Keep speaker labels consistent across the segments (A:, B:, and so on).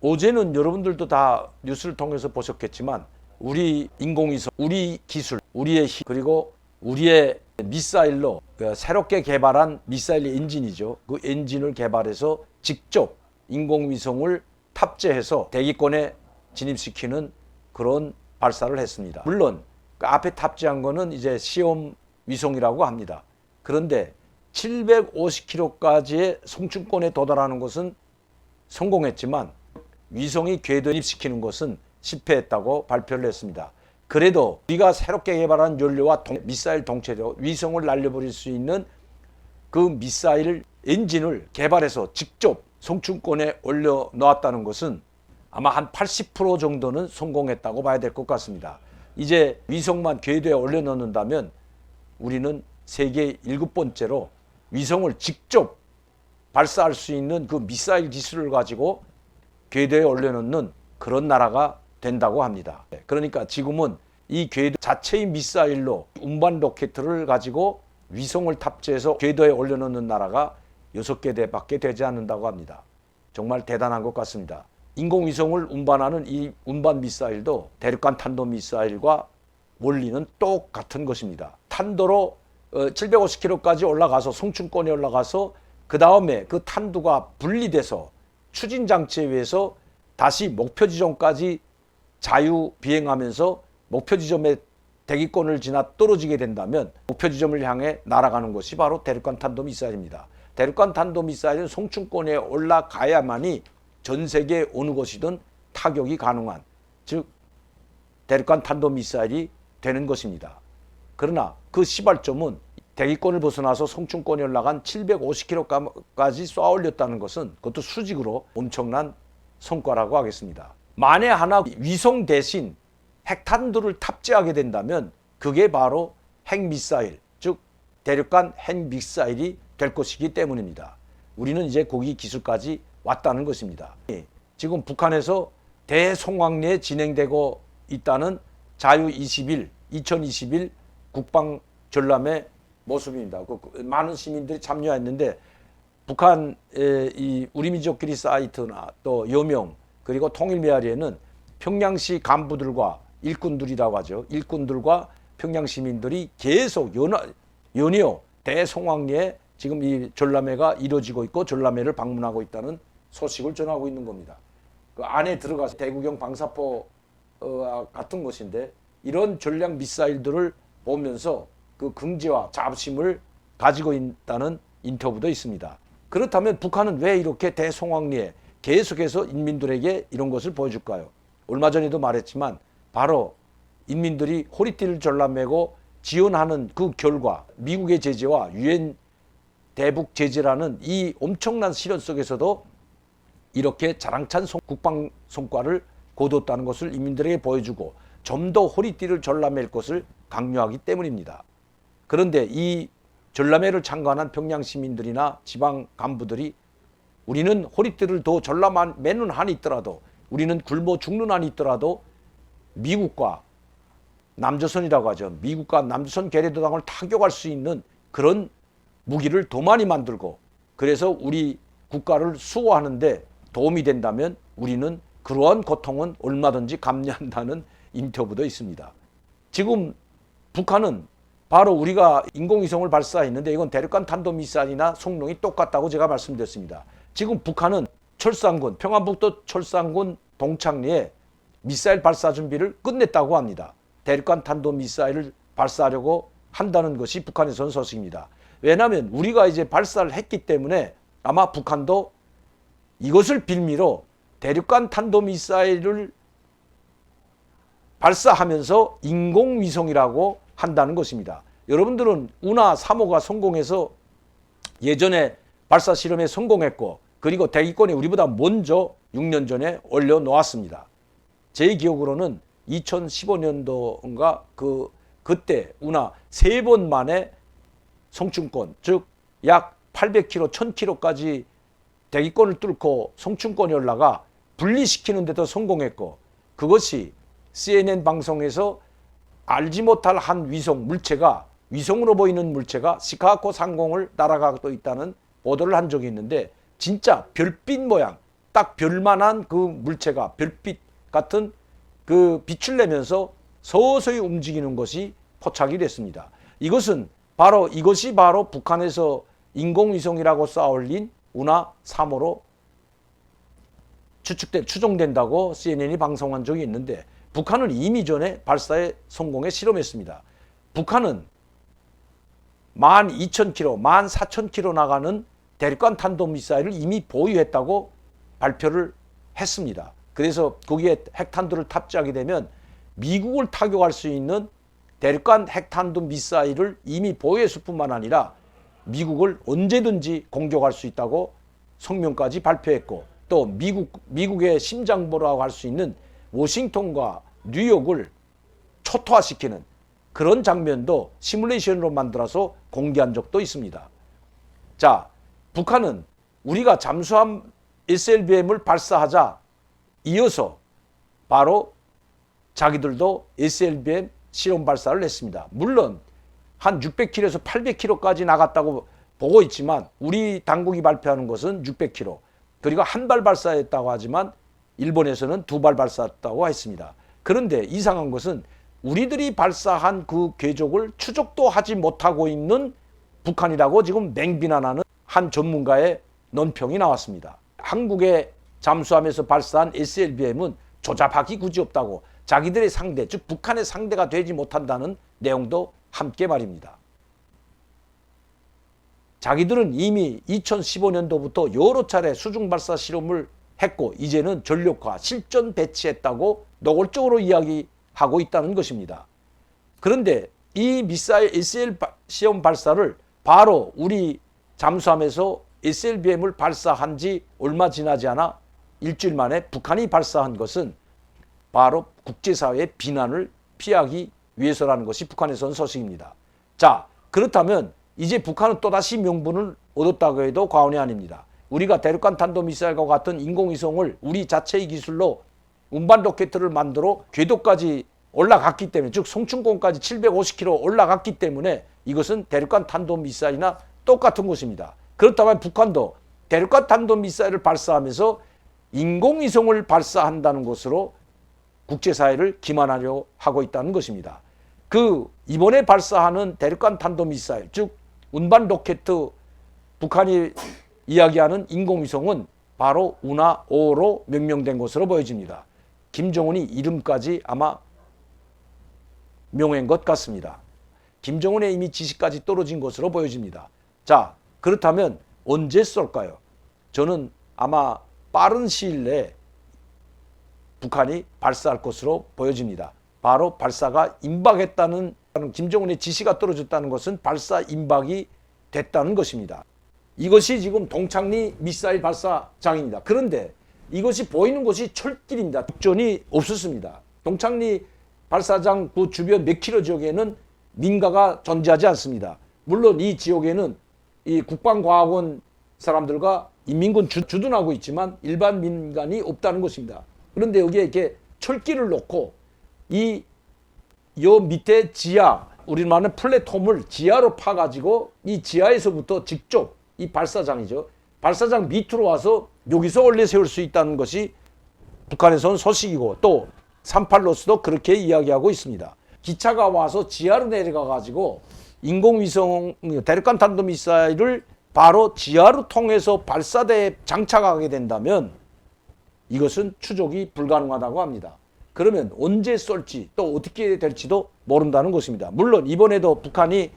A: 어제는 여러분들도 다 뉴스를 통해서 보셨겠지만 우리 인공위성, 우리 기술, 우리의 힘, 그리고 우리의 미사일로 새롭게 개발한 미사일 엔진이죠. 그 엔진을 개발해서 직접 인공위성을 탑재해서 대기권에 진입시키는 그런 발사를 했습니다. 물론 그 앞에 탑재한 거는 이제 시험 위성이라고 합니다. 그런데 750km까지의 송출권에 도달하는 것은 성공했지만 위성이 궤도에 진입시키는 것은 실패했다고 발표를 했습니다. 그래도 우리가 새롭게 개발한 연료와 미사일 동체로 위성을 날려버릴 수 있는 그 미사일 엔진을 개발해서 직접 송출권에 올려놓았다는 것은 아마 한 80% 정도는 성공했다고 봐야 될 것 같습니다. 이제 위성만 궤도에 올려놓는다면 우리는 세계 7번째로 위성을 직접 발사할 수 있는 그 미사일 기술을 가지고 궤도에 올려놓는 그런 나라가 된다고 합니다. 그러니까 지금은 이 궤도 자체의 미사일로 운반 로켓을 가지고 위성을 탑재해서 궤도에 올려놓는 나라가 6개 되지 않는다고 합니다. 정말 대단한 것 같습니다. 인공위성을 운반하는 이 운반 미사일도 대륙간 탄도미사일과 원리는 똑같은 것입니다. 탄도로 750km까지 올라가서 송출권에 올라가서 그 다음에 그 탄두가 분리돼서 추진장치에 의해서 다시 목표 지점까지 자유 비행하면서 목표 지점에 대기권을 지나 떨어지게 된다면 목표 지점을 향해 날아가는 것이 바로 대륙간 탄도미사일입니다. 대륙간 탄도미사일은 송출권에 올라가야만이 전 세계 어느 곳이든 타격이 가능한, 즉 대륙간 탄도미사일이 되는 것입니다. 그러나 그 시발점은 대기권을 벗어나서 송출권에 올라간 750km까지 쏘아 올렸다는 것은 그것도 수직으로 엄청난 성과라고 하겠습니다. 만에 하나 위성 대신 핵탄두를 탑재하게 된다면 그게 바로 핵미사일, 즉 대륙간 핵미사일이 될 것이기 때문입니다. 우리는 이제 거기 기술까지 왔다는 것입니다. 지금 북한에서 대송황리에 진행되고 있다는 자유-21, 2021 국방전람회 모습입니다. 많은 시민들이 참여했는데 북한 이 우리민족끼리 사이트나 또 여명 그리고 통일메아리에는 평양시 간부들과 일꾼들이라고 하죠. 일꾼들과 평양 시민들이 계속 연이어 대송황리에 지금 이 전람회가 이루어지고 있고 전람회를 방문하고 있다는 소식을 전하고 있는 겁니다. 그 안에 들어가서 대구경 방사포 같은 것인데 이런 전략 미사일들을 보면서 그 긍지와 자부심을 가지고 있다는 인터뷰도 있습니다. 그렇다면 북한은 왜 이렇게 대송황리에 계속해서 인민들에게 이런 것을 보여줄까요? 얼마 전에도 말했지만 바로 인민들이 허리띠를 졸라매고 지원하는 그 결과 미국의 제재와 유엔 대북 제재라는 이 엄청난 시련 속에서도 이렇게 자랑찬 국방 성과를 거뒀다는 것을 인민들에게 보여주고 좀 더 허리띠를 졸라맬 것을 강요하기 때문입니다. 그런데 이 전람회를 참관한 평양 시민들이나 지방 간부들이 우리는 허리띠를 더 졸라매는 한이 있더라도 우리는 굶어 죽는 한이 있더라도 미국과 남조선이라고 하죠. 미국과 남조선 계례도당을 타격할 수 있는 그런 무기를 더 많이 만들고 그래서 우리 국가를 수호하는데 도움이 된다면 우리는 그러한 고통은 얼마든지 감내한다는 인터뷰도 있습니다. 지금 북한은 바로 우리가 인공위성을 발사했는데 이건 대륙간 탄도미사일이나 성능이 똑같다고 제가 말씀드렸습니다. 지금 북한은 철산군, 평안북도 철산군 동창리에 미사일 발사 준비를 끝냈다고 합니다. 대륙간 탄도미사일을 발사하려고 한다는 것이 북한에서는 소식입니다. 왜냐하면 우리가 이제 발사를 했기 때문에 아마 북한도 이것을 빌미로 대륙간 탄도미사일을 발사하면서 인공위성이라고 한다는 것입니다. 여러분들은 우나 3호가 성공해서 예전에 발사 실험에 성공했고 그리고 대기권에 우리보다 먼저 6년 전에 올려놓았습니다. 제 기억으로는 2015년도인가 그때 우나 3번 만에 송출권, 즉 약 800km, 1000km까지 대기권을 뚫고 송출권이 올라가 분리시키는 데도 성공했고 그것이 CNN 방송에서 알지 못할 한 위성 물체가 위성으로 보이는 물체가 시카고 상공을 날아가고 있다는 보도를 한 적이 있는데 진짜 별빛 모양 딱 별만한 그 물체가 별빛 같은 그 빛을 내면서 서서히 움직이는 것이 포착이 됐습니다. 이것이 바로 북한에서 인공위성이라고 쌓아올린 운하 3호로 추정된다고 CNN이 방송한 적이 있는데, 북한은 이미 전에 발사에 성공해 실험했습니다. 북한은 12,000km, 14,000km 나가는 대륙간 탄도미사일을 이미 보유했다고 발표를 했습니다. 그래서 거기에 핵탄두를 탑재하게 되면 미국을 타격할 수 있는 대륙간 핵탄두 미사일을 이미 보유했을 뿐만 아니라 미국을 언제든지 공격할 수 있다고 성명까지 발표했고, 또 미국의 심장부라고 할 수 있는 워싱턴과 뉴욕을 초토화시키는 그런 장면도 시뮬레이션으로 만들어서 공개한 적도 있습니다. 자, 북한은 우리가 잠수함 SLBM을 발사하자 이어서 바로 자기들도 SLBM 실험 발사를 했습니다. 물론 한 600km에서 800km까지 나갔다고 보고 있지만 우리 당국이 발표하는 것은 600km, 그리고 한 발 발사했다고 하지만 일본에서는 2발 발사했다고 했습니다. 그런데 이상한 것은 우리들이 발사한 그 궤적을 추적도 하지 못하고 있는 북한이라고 지금 맹비난하는 한 전문가의 논평이 나왔습니다. 한국의 잠수함에서 발사한 SLBM은 조잡하기 굳이없다고, 자기들의 상대, 즉 북한의 상대가 되지 못한다는 내용도 함께 말입니다. 자기들은 이미 2015년도부터 여러 차례 수중발사 실험을 했고 이제는 전력화, 실전 배치했다고 노골적으로 이야기하고 있다는 것입니다. 그런데 이 미사일 SL 시험 발사를 바로 우리 잠수함에서 SLBM을 발사한 지 얼마 지나지 않아 일주일 만에 북한이 발사한 것은 바로 국제사회의 비난을 피하기 위해서라는 것이 북한에서는 소식입니다. 자, 그렇다면 이제 북한은 또다시 명분을 얻었다고 해도 과언이 아닙니다. 우리가 대륙간 탄도미사일과 같은 인공위성을 우리 자체의 기술로 운반 로켓을 만들어 궤도까지 올라갔기 때문에, 즉 성춘공까지 750km 올라갔기 때문에 이것은 대륙간 탄도미사일이나 똑같은 것입니다. 그렇다면 북한도 대륙간 탄도미사일을 발사하면서 인공위성을 발사한다는 것으로 국제사회를 기만하려 하고 있다는 것입니다. 이번에 발사하는 대륙간 탄도미사일, 즉 운반 로켓, 북한이 이야기하는 인공위성은 바로 운하 5호로 명명된 것으로 보여집니다. 김정은이 이름까지 아마 명한 것 같습니다. 김정은의 이미 지시까지 떨어진 것으로 보여집니다. 자, 그렇다면 언제 쏠까요? 저는 아마 빠른 시일 내에 북한이 발사할 것으로 보여집니다. 바로 발사가 임박했다는, 김정은의 지시가 떨어졌다는 것은 발사 임박이 됐다는 것입니다. 이것이 지금 동창리 미사일 발사장입니다. 그런데 이것이 보이는 곳이 철길입니다. 국전이 없었습니다. 동창리 발사장 그 주변 몇 킬로 지역에는 민가가 존재하지 않습니다. 물론 이 지역에는 이 국방과학원 사람들과 인민군 주둔하고 있지만 일반 민간이 없다는 것입니다. 그런데 여기에 이렇게 철길을 놓고 요 밑에 지하, 우리 말하는 플랫폼을 지하로 파가지고 이 지하에서부터 직접 이 발사장이죠. 발사장 밑으로 와서 여기서 원래 세울 수 있다는 것이 북한에서는 소식이고, 또 38로스도 그렇게 이야기하고 있습니다. 기차가 와서 지하로 내려가 가지고 인공위성 대륙간 탄도미사일을 바로 지하로 통해서 발사대에 장착하게 된다면 이것은 추적이 불가능하다고 합니다. 그러면 언제 쏠지 또 어떻게 될지도 모른다는 것입니다. 물론 이번에도 북한이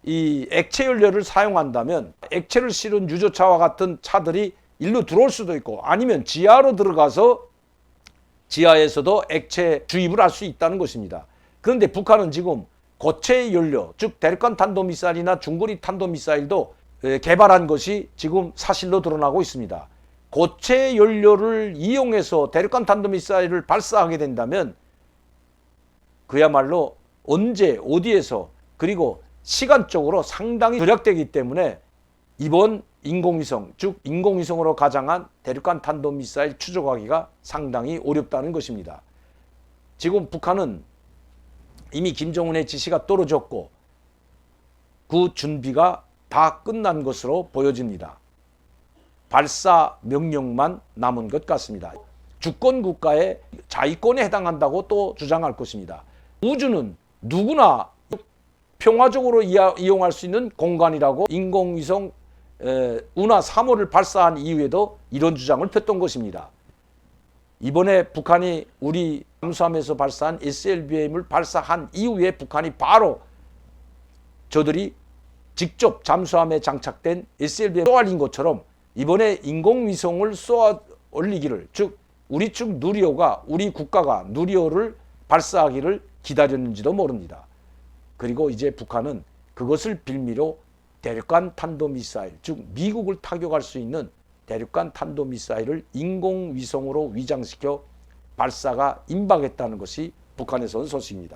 A: 이 액체 연료를 사용한다면 액체를 실은 유조차와 같은 차들이 일로 들어올 수도 있고, 아니면 지하로 들어가서 지하에서도 액체 주입을 할 수 있다는 것입니다. 그런데 북한은 지금 고체 연료, 즉 대륙간 탄도미사일이나 중거리 탄도미사일도 개발한 것이 지금 사실로 드러나고 있습니다. 고체 연료를 이용해서 대륙간 탄도미사일을 발사하게 된다면 그야말로 언제 어디에서, 그리고 시간적으로 상당히 절약되기 때문에 이번 인공위성, 즉 인공위성으로 가장한 대륙간 탄도미사일 추적하기가 상당히 어렵다는 것입니다. 지금 북한은 이미 김정은의 지시가 떨어졌고 그 준비가 다 끝난 것으로 보여집니다. 발사 명령만 남은 것 같습니다. 주권 국가의 자위권에 해당한다고 또 주장할 것입니다. 우주는 누구나 평화적으로 이용할 수 있는 공간이라고 인공위성 운하 3호를 발사한 이후에도 이런 주장을 폈던 것입니다. 이번에 북한이 우리 잠수함에서 발사한 SLBM을 발사한 이후에 북한이 바로 저들이 직접 잠수함에 장착된 SLBM 쏘아올린 것처럼 이번에 인공위성을 쏘아 올리기를, 즉 우리 측 누리호가, 우리 국가가 누리호를 발사하기를 기다렸는지도 모릅니다. 그리고 이제 북한은 그것을 빌미로 대륙간 탄도미사일, 즉 미국을 타격할 수 있는 대륙간 탄도미사일을 인공위성으로 위장시켜 발사가 임박했다는 것이 북한에서 온 소식입니다.